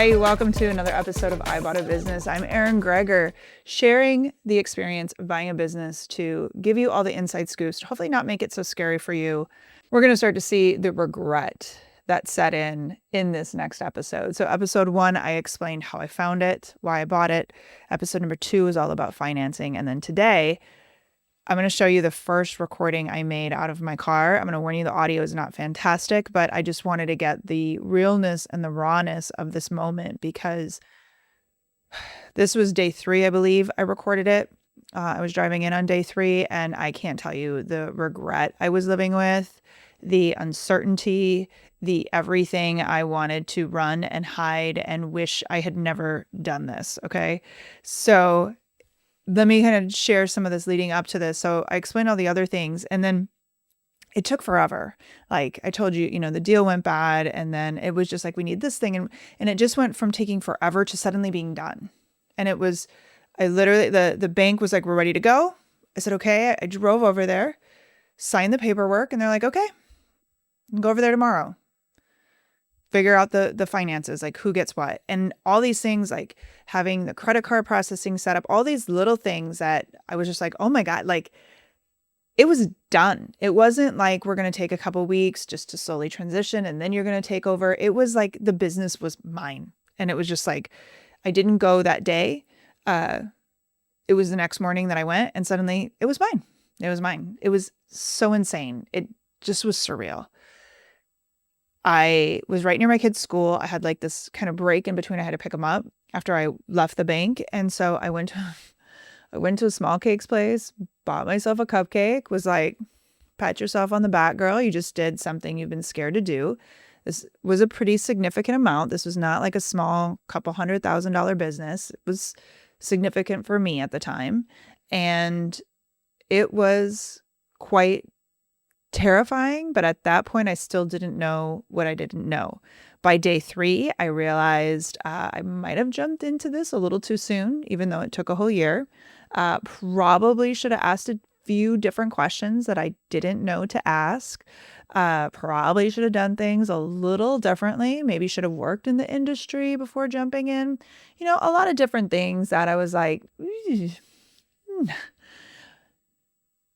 Hey, welcome to another episode of I Bought a Business. I'm Erin Greger, sharing the experience of buying a business to give you all the inside scoops, to hopefully not make it so scary for you. We're going to start to see the regret that set in this next episode. So episode 1, I explained how I found it, why I bought it. Episode number 2 is all about financing. And then today, I'm going to show you the first recording I made out of my car. I'm going to warn you, the audio is not fantastic, but I just wanted to get the realness and the rawness of this moment because this was day 3, I believe I recorded it. I was driving in on day 3, and I can't tell you the regret I was living with, the uncertainty, the everything I wanted to run and hide and wish I had never done this. Okay. So let me kind of share some of this leading up to this. So I explained all the other things, and then it took forever. Like I told you, the deal went bad, and then it was just like, we need this thing. And it just went from taking forever to suddenly being done. And it was, I literally, the bank was like, we're ready to go. I said, okay. I drove over there, signed the paperwork, and they're like, okay, go over there tomorrow. Figure out the finances, like who gets what. And all these things, like having the credit card processing set up, all these little things that I was just like, oh my God, like it was done. It wasn't like we're going to take a couple weeks just to slowly transition and then you're going to take over. It was like the business was mine. And it was just like, I didn't go that day. It was the next morning that I went, and suddenly it was mine. It was mine. It was so insane. It just was surreal. I was right near my kid's school. I had like this kind of break in between. I had to pick them up after I left the bank. And so I went to a small cakes place, bought myself a cupcake, was like, pat yourself on the back, girl. You just did something you've been scared to do. This was a pretty significant amount. This was not like a small couple $100,000 business. It was significant for me at the time. And it was quite terrifying, but at that point, I still didn't know what I didn't know. By day 3, I realized I might have jumped into this a little too soon, even though it took a whole year. Probably should have asked a few different questions that I didn't know to ask. Probably should have done things a little differently. Maybe should have worked in the industry before jumping in. A lot of different things that I was like,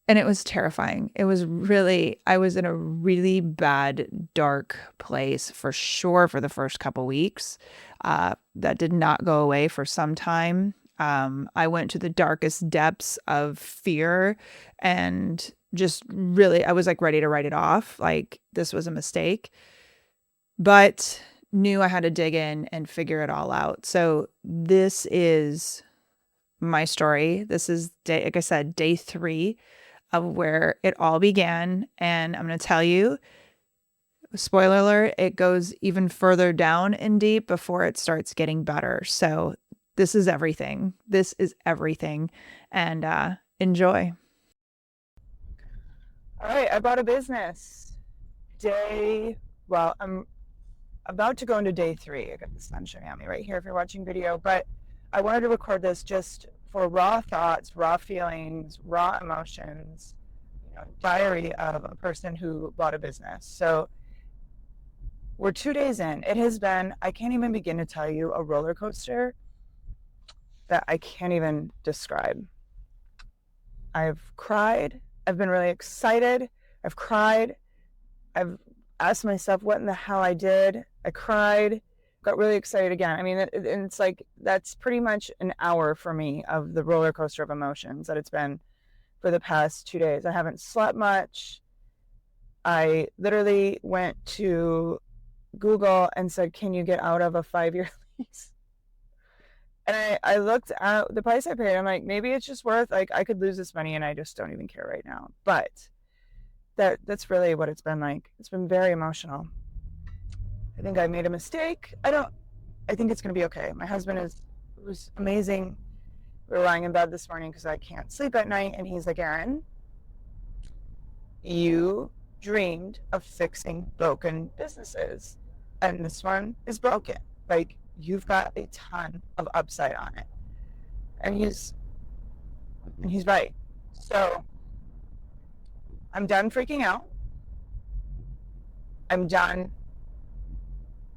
and it was terrifying. I was in a really bad, dark place for sure for the first couple weeks. That did not go away for some time. I went to the darkest depths of fear and just really, I was like ready to write it off. Like this was a mistake, but knew I had to dig in and figure it all out. So this is my story. This is like I said, day 3 of where it all began. And I'm going to tell you, spoiler alert, it goes even further down and deep before it starts getting better. So this is everything. This is everything. And enjoy. All right, I bought a business. I'm about to go into day 3. I got the sun shining on me right here if you're watching video, but I wanted to record this just for raw thoughts, raw feelings, raw emotions, diary of a person who bought a business. So we're 2 days in. It has been, I can't even begin to tell you, a roller coaster that I can't even describe. I've cried. I've been really excited. I've cried. I've asked myself what in the hell I did. I cried. Got really excited again. I mean, and it's like, that's pretty much an hour for me of the roller coaster of emotions that it's been for the past 2 days. I haven't slept much. I literally went to Google and said, can you get out of a 5-year lease? And I looked at the price I paid. I'm like, maybe it's just worth, like, I could lose this money and I just don't even care right now. But that's really what it's been like. It's been very emotional. I think I made a mistake. I think it's going to be okay. My husband was amazing. We were lying in bed this morning because I can't sleep at night. And he's like, Erin, you dreamed of fixing broken businesses. And this one is broken. Like, you've got a ton of upside on it. And he's right. So I'm done freaking out. I'm done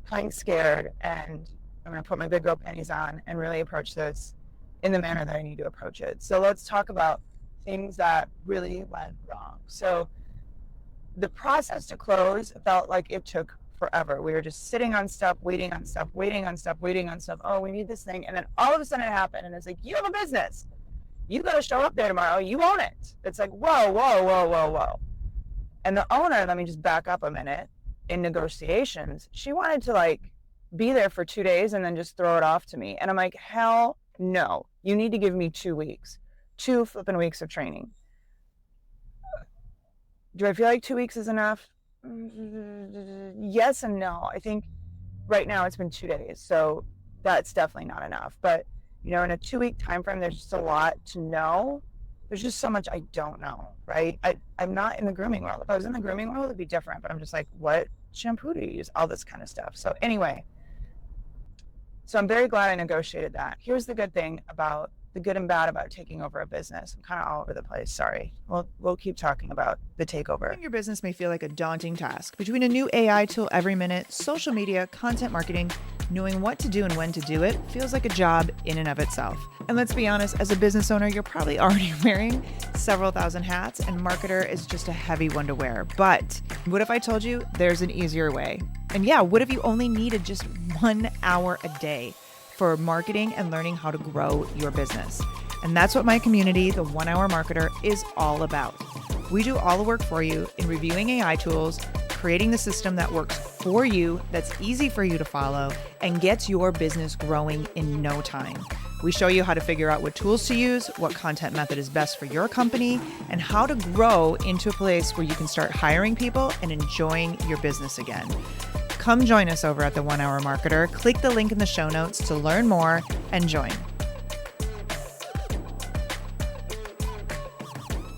playing scared and I'm going to put my big girl panties on and really approach this in the manner that I need to approach it. So let's talk about things that really went wrong. So the process to close felt like it took forever. We were just sitting on stuff, waiting on stuff, waiting on stuff, waiting on stuff. Oh, we need this thing. And then all of a sudden it happened. And it's like, you have a business. You got to show up there tomorrow. You own it. It's like, whoa, whoa, whoa, whoa, whoa. And the owner, let me just back up a minute, in negotiations, she wanted to like be there for 2 days and then just throw it off to me. And I'm like, hell no. You need to give me 2 weeks, 2 flipping weeks of training. Do I feel like 2 weeks is enough? Yes and no. I think right now it's been 2 days, so that's definitely not enough. But you know, in a 2-week time frame, there's just a lot to know. There's just so much I don't know, right? I'm not in the grooming world. If I was in the grooming world, it'd be different. But I'm just like, what shampoo do you use? All this kind of stuff. So anyway, so I'm very glad I negotiated that. Here's the good thing about the good and bad about taking over a business. I'm kind of all over the place. Sorry. We'll keep talking about the takeover. Your business may feel like a daunting task. Between a new AI tool every minute, social media, content marketing, knowing what to do and when to do it feels like a job in and of itself. And let's be honest, as a business owner, you're probably already wearing several thousand hats, and marketer is just a heavy one to wear. But what if I told you there's an easier way? And yeah, what if you only needed just 1 hour a day for marketing and learning how to grow your business? And that's what my community, the 1 Hour Marketer, is all about. We do all the work for you in reviewing AI tools, creating the system that works for you, that's easy for you to follow, and gets your business growing in no time. We show you how to figure out what tools to use, what content method is best for your company, and how to grow into a place where you can start hiring people and enjoying your business again. Come join us over at the 1 Hour Marketer. Click the link in the show notes to learn more and join.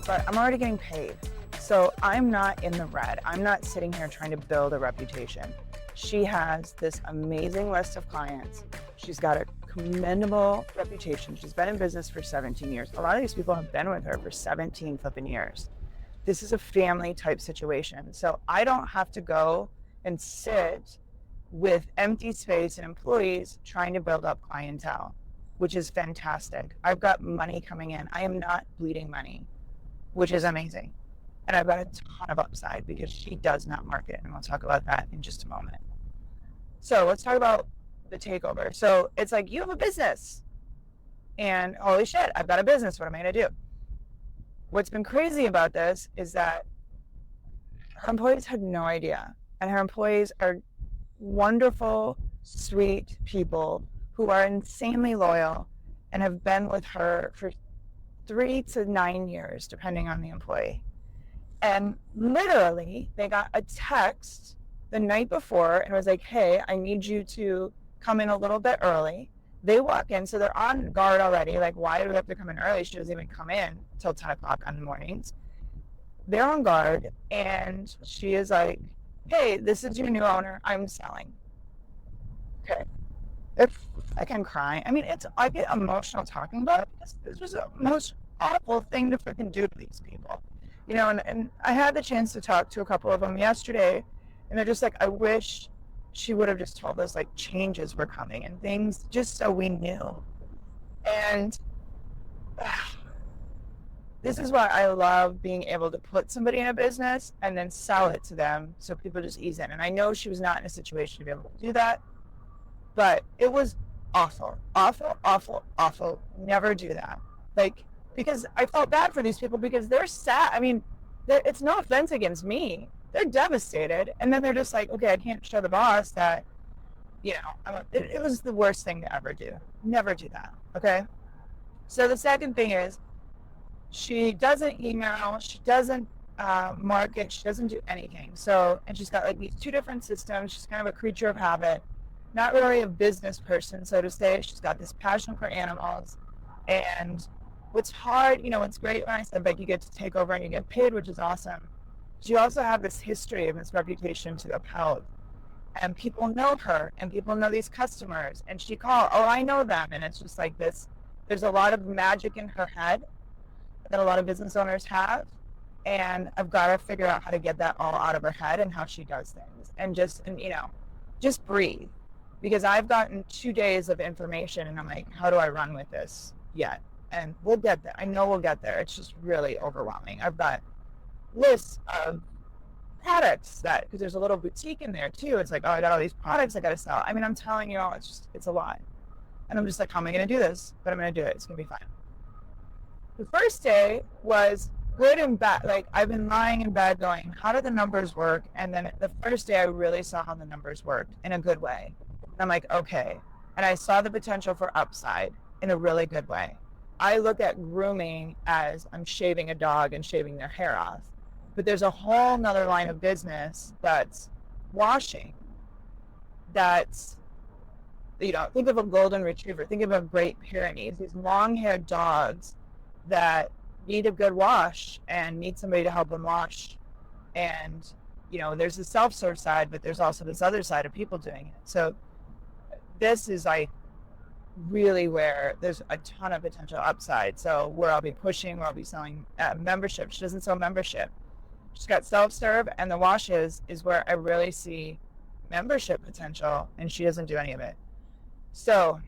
But I'm already getting paid. So I'm not in the red. I'm not sitting here trying to build a reputation. She has this amazing list of clients. She's got a commendable reputation. She's been in business for 17 years. A lot of these people have been with her for 17 flipping years. This is a family type situation. So I don't have to go and sit with empty space and employees trying to build up clientele, which is fantastic. I've got money coming in. I am not bleeding money, which is amazing. And I've got a ton of upside because she does not market. And we'll talk about that in just a moment. So let's talk about the takeover. So it's like, you have a business and holy shit, I've got a business. What am I going to do? What's been crazy about this is that her employees had no idea. And her employees are wonderful, sweet people who are insanely loyal and have been with her for 3 to 9 years, depending on the employee. And literally, they got a text the night before and was like, hey, I need you to come in a little bit early. They walk in, so they're on guard already. Like, why do we have to come in early? She doesn't even come in till 10 o'clock on the mornings. They're on guard, and she is like, hey, this is your new owner. I'm selling. Okay. If I can cry. I mean, I get emotional talking about it. This was the most awful thing to freaking do to these people. You know, and I had the chance to talk to a couple of them yesterday, and they're just like, I wish she would have just told us like changes were coming and things just so we knew. And this is why I love being able to put somebody in a business and then sell it to them so people just ease in. And I know she was not in a situation to be able to do that, but it was awful, awful, awful, awful. Never do that. Like, because I felt bad for these people because they're sad. I mean, it's no offense against me. They're devastated. And then they're just like, okay, I can't show the boss that, you know, it was the worst thing to ever do. Never do that. Okay. So the second thing is she doesn't email. She doesn't market. She doesn't do anything. So, and she's got like these 2 different systems. She's kind of a creature of habit, not really a business person, so to say. She's got this passion for animals. And what's hard, you know, what's great when I said like you get to take over and you get paid, which is awesome. You also have this history of this reputation to uphold. And people know her and people know these customers. And she called, oh, I know them. And it's just like this. There's a lot of magic in her head that a lot of business owners have. And I've got to figure out how to get that all out of her head and how she does things. And just, and, you know, just breathe. because I've gotten 2 days of information and I'm like, how do I run with this yet? And we'll get there. I know we'll get there. It's just really overwhelming. I've got lists of products that, because there's a little boutique in there too. It's like, oh, I got all these products I got to sell. I mean, I'm telling you all, it's a lot. And I'm just like, how am I going to do this? But I'm going to do it. It's going to be fine. The first day was good and bad. Like, I've been lying in bed going, how do the numbers work? And then the first day I really saw how the numbers worked in a good way. And I'm like, okay. And I saw the potential for upside in a really good way. I look at grooming as I'm shaving a dog and shaving their hair off. But there's a whole nother line of business that's washing. That's, think of a golden retriever. Think of a Great Pyrenees, these long-haired dogs that need a good wash and need somebody to help them wash. And, there's the self-serve side, but there's also this other side of people doing it. So this is like really where there's a ton of potential upside. So where I'll be pushing, where I'll be selling membership. She doesn't sell membership. She's got self-serve, and the washes is where I really see membership potential, and she doesn't do any of it. So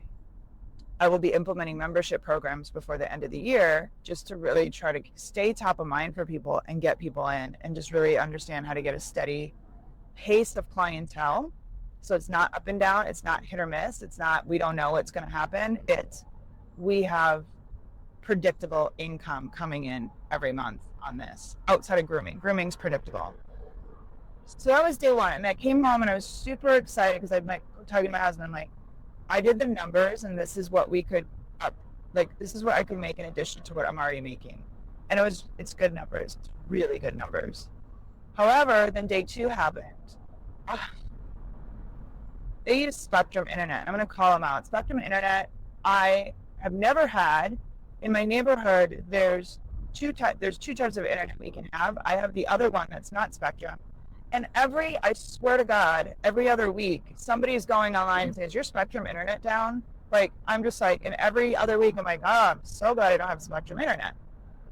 I will be implementing membership programs before the end of the year, just to really try to stay top of mind for people and get people in and just really understand how to get a steady pace of clientele. So it's not up and down. It's not hit or miss. It's not, we don't know what's going to happen. We have predictable income coming in every month on this outside of grooming. Grooming's predictable. So that was day one. And I came home and I was super excited because I'm like talking to my husband. I'm like, I did the numbers and this is what we could this is what I could make in addition to what I'm already making. And it's good numbers. It's really good numbers. However, then day two happened. They use Spectrum Internet. I'm going to call them out. Spectrum Internet, I have never had. In my neighborhood, there's two types of internet we can have. I have the other one that's not Spectrum. And I swear to God, every other week, somebody's going online and says, is your Spectrum Internet down? Like, I'm just like, and every other week, I'm like, oh, I'm so glad I don't have Spectrum Internet.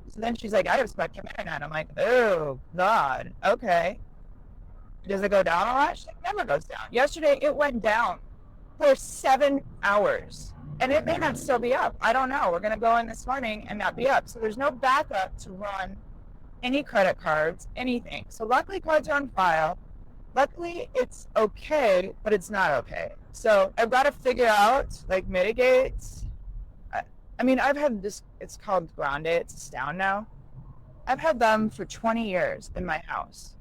So then she's like, I have Spectrum Internet. I'm like, oh, God, okay. Does it go down a lot? She's like, never goes down. Yesterday, it went down for 7 hours. And it may not still be up. I don't know. We're going to go in this morning and not be up. So there's no backup to run any credit cards, anything. So luckily, cards are on file. Luckily, it's okay, but it's not okay. So I've got to figure out, mitigates. I mean, I've had this, it's called Grande. It's a Sound now. I've had them for 20 years in my house.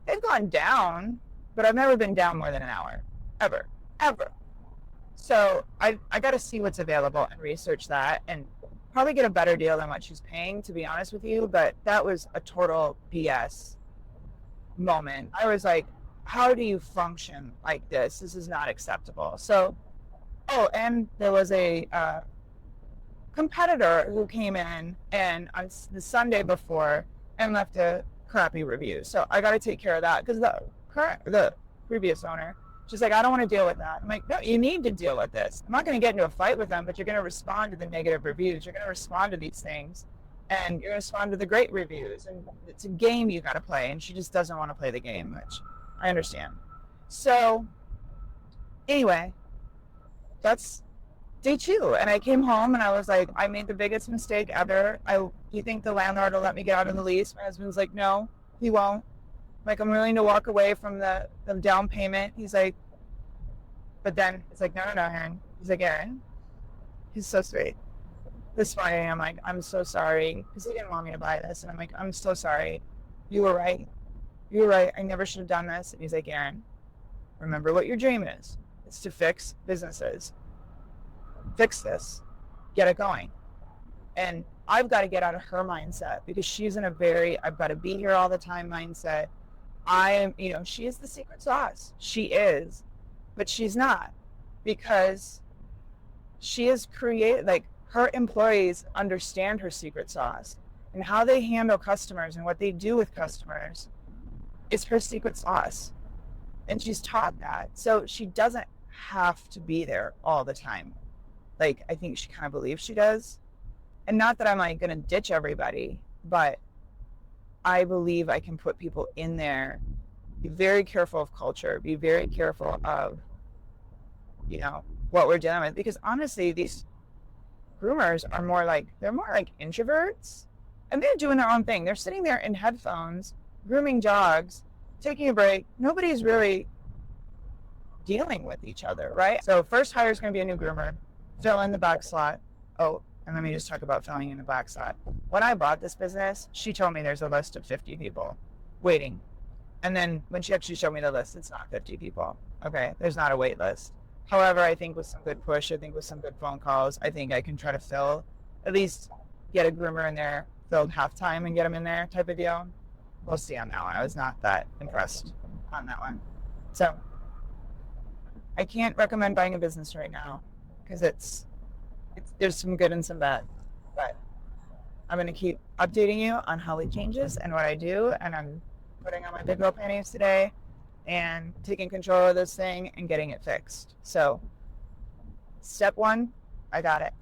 They've gone down, but I've never been down more than an hour. Ever. So I got to see what's available and research that and probably get a better deal than what she's paying, to be honest with you. But that was a total BS moment. I was like, how do you function like this? This is not acceptable. So, and there was a competitor who came in and on the Sunday before and left a crappy review. So I got to take care of that because the previous owner, she's like, I don't want to deal with that. I'm like, no, you need to deal with this. I'm not going to get into a fight with them, but you're going to respond to the negative reviews. You're going to respond to these things, and you're going to respond to the great reviews. And it's a game you got to play, and she just doesn't want to play the game, which I understand. So anyway, that's day two. And I came home, and I was like, I made the biggest mistake ever. You think the landlord will let me get out of the lease? My husband's like, no, he won't. Like, I'm willing to walk away from the down payment. He's like, but then it's like, no, Aaron. He's like, Aaron. He's so sweet. This morning, I'm like, I'm so sorry. Because he didn't want me to buy this. And I'm like, I'm so sorry. You were right. I never should have done this. And he's like, Aaron, remember what your dream is. It's to fix businesses. Fix this. Get it going. And I've got to get out of her mindset because she's in a very, I've got to be here all the time mindset. She is the secret sauce. She is, but she's not, because she is her employees understand her secret sauce, and how they handle customers and what they do with customers is her secret sauce. And she's taught that. So she doesn't have to be there all the time. I think she kind of believes she does. And not that I'm going to ditch everybody, but I believe I can put people in there. Be very careful of culture. Be very careful of what we're dealing with. Because honestly, these groomers are they're more like introverts, and they're doing their own thing. They're sitting there in headphones, grooming dogs, taking a break. Nobody's really dealing with each other, right? So first hire is going to be a new groomer, fill in the back slot. Oh, and let me just talk about filling in the back slot. When I bought this business, she told me there's a list of 50 people waiting. And then when she actually showed me the list, it's not 50 people. Okay, there's not a wait list. However, I think with some good push, I think with some good phone calls, I think I can try to fill, at least get a groomer in there, filled halftime and get them in there type of deal. We'll see on that one. I was not that impressed on that one. So I can't recommend buying a business right now because there's some good and some bad, but I'm going to keep updating you on how it changes and what I do. And I'm putting on my big girl panties today and taking control of this thing and getting it fixed. So step one, I got it.